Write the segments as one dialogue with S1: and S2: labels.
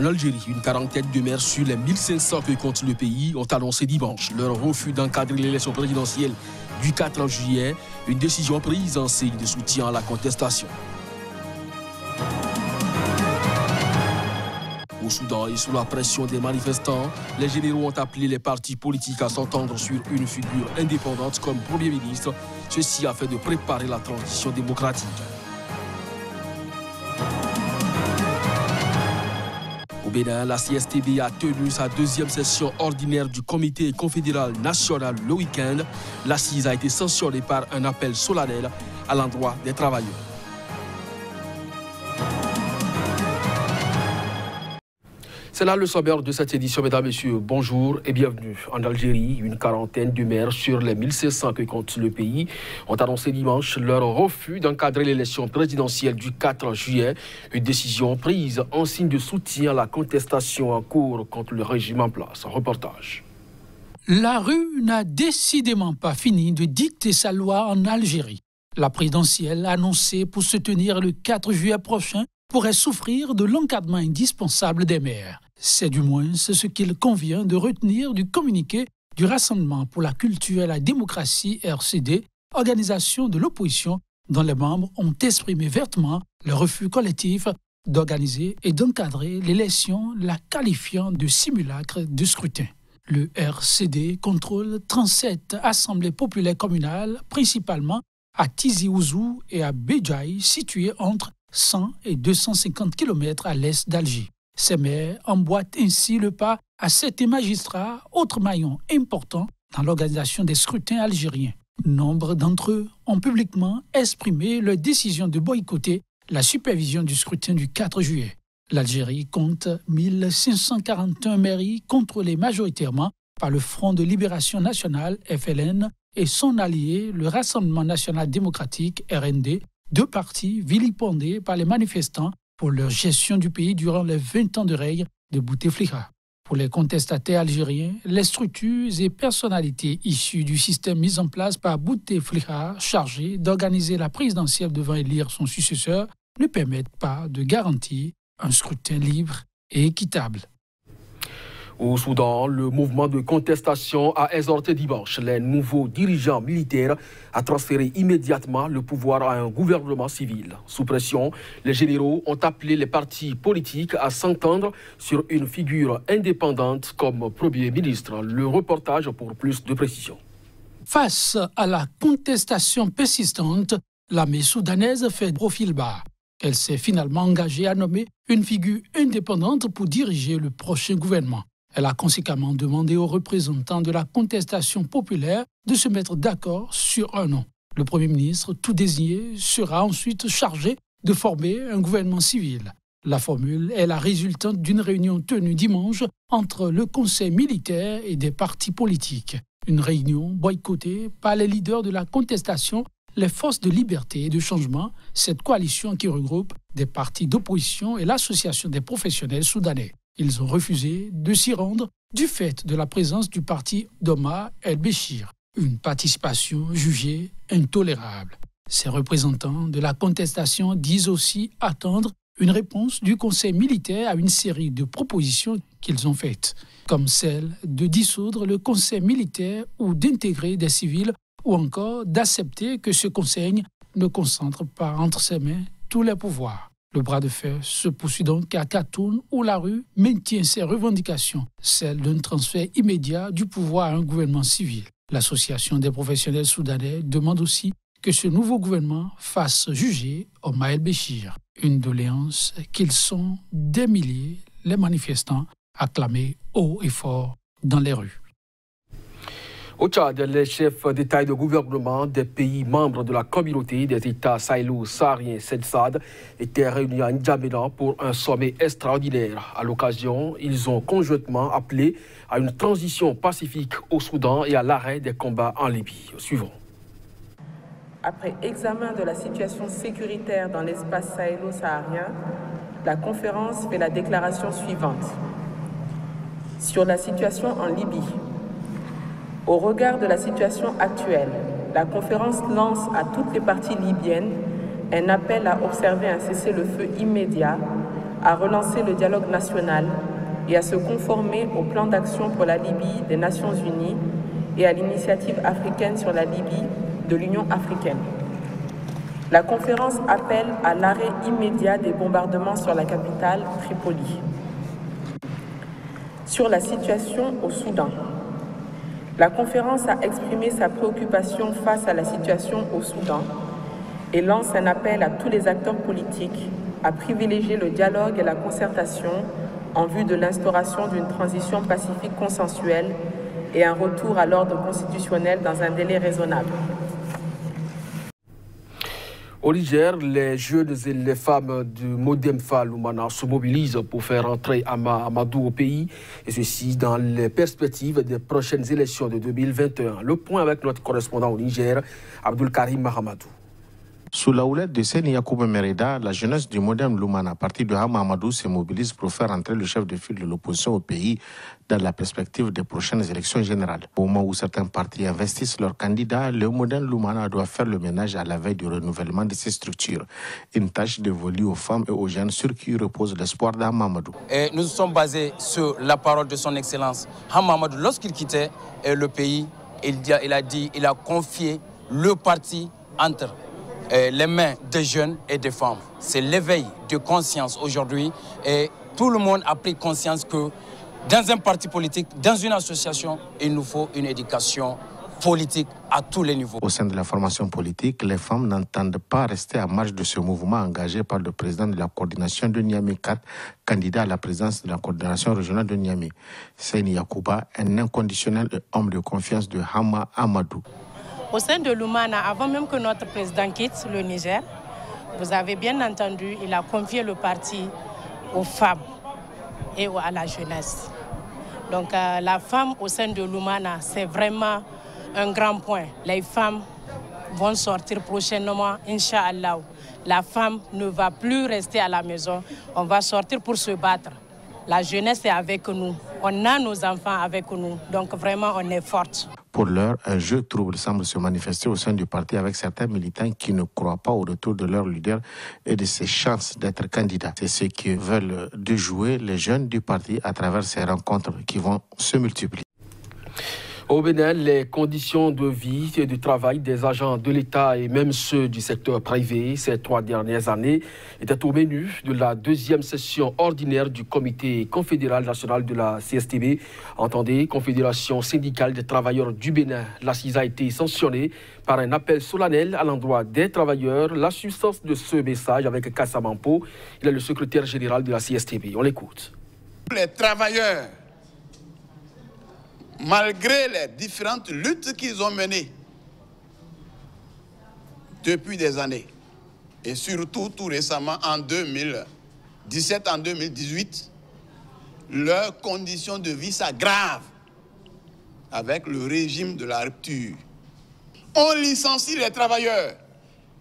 S1: En Algérie, une quarantaine de maires sur les 1500 que compte le pays ont annoncé dimanche leur refus d'encadrer l'élection présidentielle du 4 juillet, une décision prise en signe de soutien à la contestation. Au Soudan et sous la pression des manifestants, les généraux ont appelé les partis politiques à s'entendre sur une figure indépendante comme Premier ministre, ceci afin de préparer la transition démocratique. Au Bénin, la CSTB a tenu sa deuxième session ordinaire du Comité confédéral national le week-end. L'assise a été sanctionnée par un appel solennel à l'endroit des travailleurs. C'est là le sommaire de cette édition, mesdames, messieurs. Bonjour et bienvenue. En Algérie, une quarantaine de maires sur les 1500 que compte le pays ont annoncé dimanche leur refus d'encadrer l'élection présidentielle du 4 juillet. Une décision prise en signe de soutien à la contestation en cours contre le régime en place. Un reportage.
S2: La rue n'a décidément pas fini de dicter sa loi en Algérie. La présidentielle annoncée pour se tenir le 4 juillet prochain pourrait souffrir de l'encadrement indispensable des maires. C'est du moins ce qu'il convient de retenir du communiqué du Rassemblement pour la culture et la démocratie RCD, organisation de l'opposition dont les membres ont exprimé vertement le refus collectif d'organiser et d'encadrer l'élection, la qualifiant de simulacre de scrutin. Le RCD contrôle 37 assemblées populaires communales, principalement à Tizi Ouzou et à Béjaï, situées entre 100 et 250 km à l'est d'Alger. Ces maires emboîtent ainsi le pas à 7 magistrats, autre maillon important dans l'organisation des scrutins algériens. Nombre d'entre eux ont publiquement exprimé leur décision de boycotter la supervision du scrutin du 4 juillet. L'Algérie compte 1541 mairies contrôlées majoritairement par le Front de Libération Nationale, FLN, et son allié, le Rassemblement National Démocratique, RND, deux partis vilipendés par les manifestants pour leur gestion du pays durant les 20 ans de règne de Bouteflika. Pour les contestataires algériens, les structures et personnalités issues du système mis en place par Bouteflika, chargé d'organiser la présidentielle devant élire son successeur, ne permettent pas de garantir un scrutin libre et équitable.
S1: Au Soudan, le mouvement de contestation a exhorté dimanche les nouveaux dirigeants militaires à transférer immédiatement le pouvoir à un gouvernement civil. Sous pression, les généraux ont appelé les partis politiques à s'entendre sur une figure indépendante comme Premier ministre. Le reportage pour plus de précision.
S2: Face à la contestation persistante, l'armée soudanaise fait profil bas. Elle s'est finalement engagée à nommer une figure indépendante pour diriger le prochain gouvernement. Elle a conséquemment demandé aux représentants de la contestation populaire de se mettre d'accord sur un nom. Le Premier ministre, tout désigné, sera ensuite chargé de former un gouvernement civil. La formule est la résultante d'une réunion tenue dimanche entre le Conseil militaire et des partis politiques. Une réunion boycottée par les leaders de la contestation, les forces de liberté et de changement, cette coalition qui regroupe des partis d'opposition et l'association des professionnels soudanais. Ils ont refusé de s'y rendre du fait de la présence du parti d'Omar el-Béchir, une participation jugée intolérable. Ces représentants de la contestation disent aussi attendre une réponse du Conseil militaire à une série de propositions qu'ils ont faites, comme celle de dissoudre le Conseil militaire ou d'intégrer des civils ou encore d'accepter que ce Conseil ne concentre pas entre ses mains tous les pouvoirs. Le bras de fer se poursuit donc à Khartoum où la rue maintient ses revendications, celle d'un transfert immédiat du pouvoir à un gouvernement civil. L'association des professionnels soudanais demande aussi que ce nouveau gouvernement fasse juger Omar el-Béchir, une doléance qu'ils sont des milliers, les manifestants, à clamer haut et fort dans les rues.
S1: Au Tchad, les chefs d'État et de gouvernement des pays membres de la communauté des États sahélo-sahariens CEDSAD étaient réunis à N'Djamena pour un sommet extraordinaire. À l'occasion, ils ont conjointement appelé à une transition pacifique au Soudan et à l'arrêt des combats en Libye. Suivant.
S3: Après examen de la situation sécuritaire dans l'espace sahélo-saharien, la conférence fait la déclaration suivante. Sur la situation en Libye. Au regard de la situation actuelle, la conférence lance à toutes les parties libyennes un appel à observer un cessez-le-feu immédiat à relancer le dialogue national et à se conformer au plan d'action pour la Libye des Nations Unies et à l'initiative africaine sur la Libye de l'Union africaine. La conférence appelle à l'arrêt immédiat des bombardements sur la capitale, Tripoli. Sur la situation au Soudan, la conférence a exprimé sa préoccupation face à la situation au Soudan et lance un appel à tous les acteurs politiques à privilégier le dialogue et la concertation en vue de l'instauration d'une transition pacifique consensuelle et un retour à l'ordre constitutionnel dans un délai raisonnable.
S1: Au Niger, les jeunes et les femmes du Modemfa Lumana se mobilisent pour faire entrer Amadou au pays, et ceci dans les perspectives des prochaines élections de 2021. Le point avec notre correspondant au Niger, Abdul Karim Mahamadou.
S4: Sous la houlette de Seni Yacoub Merida, la jeunesse du Modem Lumana, parti de Hama Amadou, se mobilise pour faire entrer le chef de file de l'opposition au pays dans la perspective des prochaines élections générales. Au moment où certains partis investissent leurs candidats, le Modem Lumana doit faire le ménage à la veille du renouvellement de ses structures. Une tâche dévolue aux femmes et aux jeunes sur qui repose l'espoir d'Hama Amadou.
S5: Nous sommes basés sur la parole de son Excellence Hama Amadou. Lorsqu'il quittait le pays, il a confié le parti entre les mains des jeunes et des femmes. C'est l'éveil de conscience aujourd'hui et tout le monde a pris conscience que dans un parti politique, dans une association, il nous faut une éducation politique à tous les niveaux.
S4: Au sein de la formation politique, les femmes n'entendent pas rester à marge de ce mouvement engagé par le président de la coordination de Niamey 4, candidat à la présidence de la coordination régionale de Niamey. Seni Yacouba, un inconditionnel homme de confiance de Hama Amadou.
S6: Au sein de Lumana, avant même que notre président quitte le Niger, vous avez bien entendu, il a confié le parti aux femmes et à la jeunesse. Donc la femme au sein de Lumana, c'est vraiment un grand point. Les femmes vont sortir prochainement, Inch'Allah. La femme ne va plus rester à la maison, on va sortir pour se battre. La jeunesse est avec nous, on a nos enfants avec nous, donc vraiment on est forte.
S4: Pour l'heure, un jeu trouble semble se manifester au sein du parti avec certains militants qui ne croient pas au retour de leur leader et de ses chances d'être candidat. C'est ce que veulent déjouer les jeunes du parti à travers ces rencontres qui vont se multiplier.
S1: Au Bénin, les conditions de vie et de travail des agents de l'État et même ceux du secteur privé ces 3 dernières années étaient au menu de la 2e session ordinaire du Comité confédéral national de la CSTB. Entendez, Confédération syndicale des travailleurs du Bénin. L'assise a été sanctionnée par un appel solennel à l'endroit des travailleurs. La substance de ce message avec Kassamampo, il est le secrétaire général de la CSTB. On l'écoute.
S7: Les travailleurs, malgré les différentes luttes qu'ils ont menées depuis des années, et surtout tout récemment en 2017, en 2018, leurs conditions de vie s'aggravent avec le régime de la rupture. On licencie les travailleurs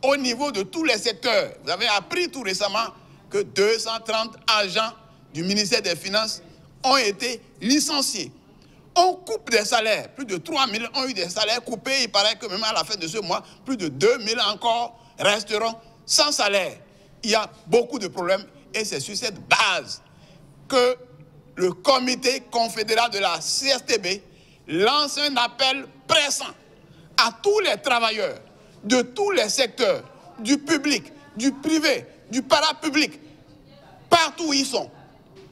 S7: au niveau de tous les secteurs. Vous avez appris tout récemment que 230 agents du ministère des Finances ont été licenciés. On coupe des salaires. Plus de 3 000 ont eu des salaires coupés. Il paraît que même à la fin de ce mois, plus de 2 000 encore resteront sans salaire. Il y a beaucoup de problèmes et c'est sur cette base que le comité confédéral de la CSTB lance un appel pressant à tous les travailleurs de tous les secteurs, du public, du privé, du parapublic, partout où ils sont,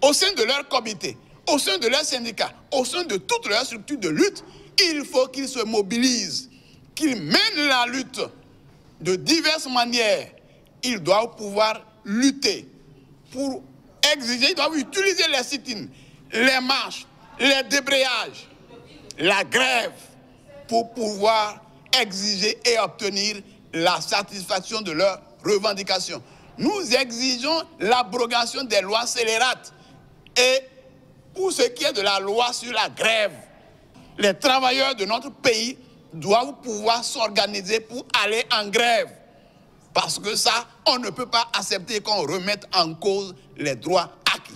S7: au sein de leur comité, au sein de leurs syndicats, au sein de toutes leurs structures de lutte, il faut qu'ils se mobilisent, qu'ils mènent la lutte de diverses manières. Ils doivent pouvoir lutter pour exiger, ils doivent utiliser les sit-ins, les marches, les débrayages, la grève pour pouvoir exiger et obtenir la satisfaction de leurs revendications. Nous exigeons l'abrogation des lois scélérates et pour ce qui est de la loi sur la grève, les travailleurs de notre pays doivent pouvoir s'organiser pour aller en grève. Parce que ça, on ne peut pas accepter qu'on remette en cause les droits acquis.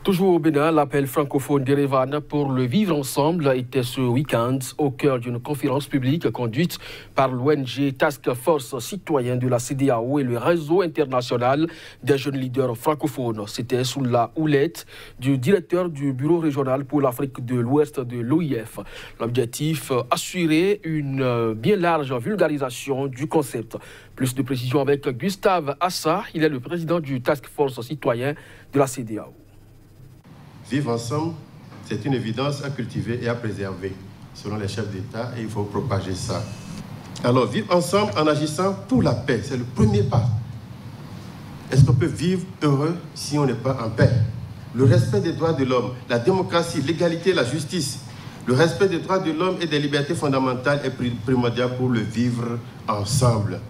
S1: Toujours au Bénin, l'appel francophone d'Erevan pour le vivre ensemble était ce week-end au cœur d'une conférence publique conduite par l'ONG Task Force Citoyen de la CEDEAO et le réseau international des jeunes leaders francophones. C'était sous la houlette du directeur du bureau régional pour l'Afrique de l'Ouest de l'OIF. L'objectif, assurer une bien large vulgarisation du concept. Plus de précisions avec Gustave Assa, il est le président du Task Force Citoyen de la CEDEAO.
S8: Vivre ensemble, c'est une évidence à cultiver et à préserver, selon les chefs d'État, et il faut propager ça. Alors, vivre ensemble en agissant pour la paix, c'est le premier pas. Est-ce qu'on peut vivre heureux si on n'est pas en paix? Le respect des droits de l'homme, la démocratie, l'égalité, la justice, le respect des droits de l'homme et des libertés fondamentales est primordial pour le vivre ensemble.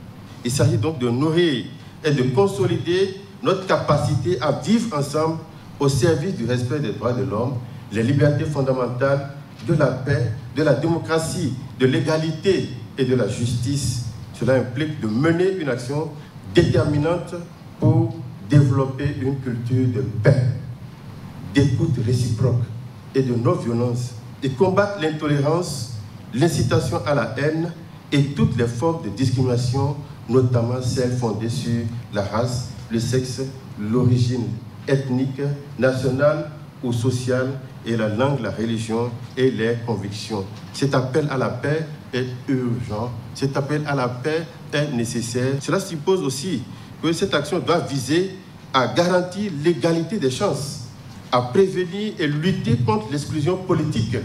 S8: Il s'agit donc de nourrir et de consolider notre capacité à vivre ensemble au service du respect des droits de l'homme, les libertés fondamentales, de la paix, de la démocratie, de l'égalité et de la justice. Cela implique de mener une action déterminante pour développer une culture de paix, d'écoute réciproque et de non-violence, et combattre l'intolérance, l'incitation à la haine et toutes les formes de discrimination, notamment celles fondées sur la race, le sexe, l'origine ethnique, nationale ou sociale, et la langue, la religion et les convictions. Cet appel à la paix est urgent. Cet appel à la paix est nécessaire. Cela suppose aussi que cette action doit viser à garantir l'égalité des chances, à prévenir et lutter contre l'exclusion politique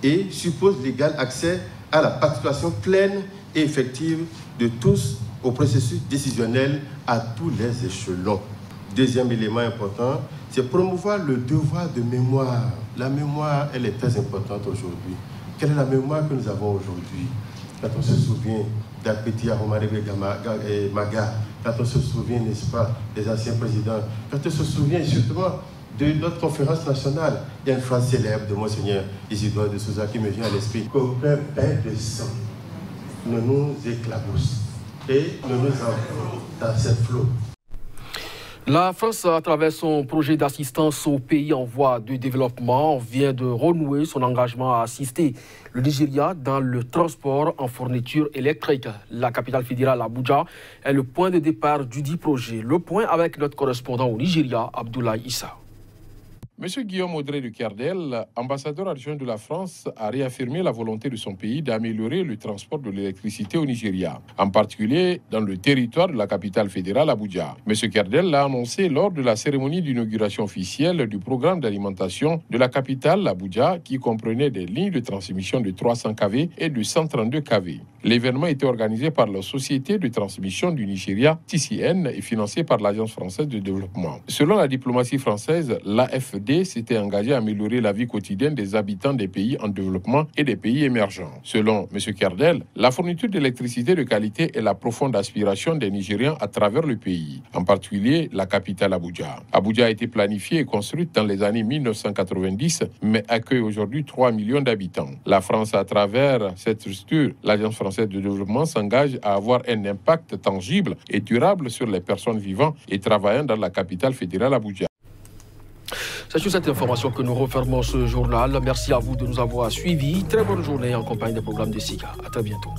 S8: et suppose l'égal accès à la participation pleine et effective de tous au processus décisionnel à tous les échelons. Deuxième élément important, c'est promouvoir le devoir de mémoire. La mémoire, elle est très importante aujourd'hui. Quelle est la mémoire que nous avons aujourd'hui? Quand on se souvient d'Apeti Aromarebe Maga, quand on se souvient, n'est-ce pas, des anciens présidents, quand on se souvient justement de notre conférence nationale, il y a une phrase célèbre de Monseigneur Isidore de Souza qui me vient à l'esprit. Qu'aucun pain de sang ne nous éclabousse et ne nous envoie dans cette flot.
S1: La France, à travers son projet d'assistance aux pays en voie de développement, vient de renouer son engagement à assister le Nigeria dans le transport en fourniture électrique. La capitale fédérale, Abuja, est le point de départ du dit projet. Le point avec notre correspondant au Nigeria, Abdoulaye Issa.
S9: Monsieur Guillaume Audrey de Kerdel, ambassadeur adjoint de la France, a réaffirmé la volonté de son pays d'améliorer le transport de l'électricité au Nigeria, en particulier dans le territoire de la capitale fédérale Abuja. Monsieur Kerdel l'a annoncé lors de la cérémonie d'inauguration officielle du programme d'alimentation de la capitale Abuja, qui comprenait des lignes de transmission de 300 kV et de 132 kV. L'événement était organisé par la Société de transmission du Nigeria, TCN, et financé par l'Agence française de développement. Selon la diplomatie française, l'AFD s'était engagé à améliorer la vie quotidienne des habitants des pays en développement et des pays émergents. Selon M. Kerdel, la fourniture d'électricité de qualité est la profonde aspiration des Nigérians à travers le pays, en particulier la capitale Abuja. Abuja a été planifiée et construite dans les années 1990, mais accueille aujourd'hui 3 millions d'habitants. La France, à travers cette structure, l'Agence française de développement, s'engage à avoir un impact tangible et durable sur les personnes vivant et travaillant dans la capitale fédérale Abuja.
S1: C'est sur cette information que nous refermons ce journal. Merci à vous de nous avoir suivis. Très bonne journée en compagnie des programmes de SIGA. À très bientôt.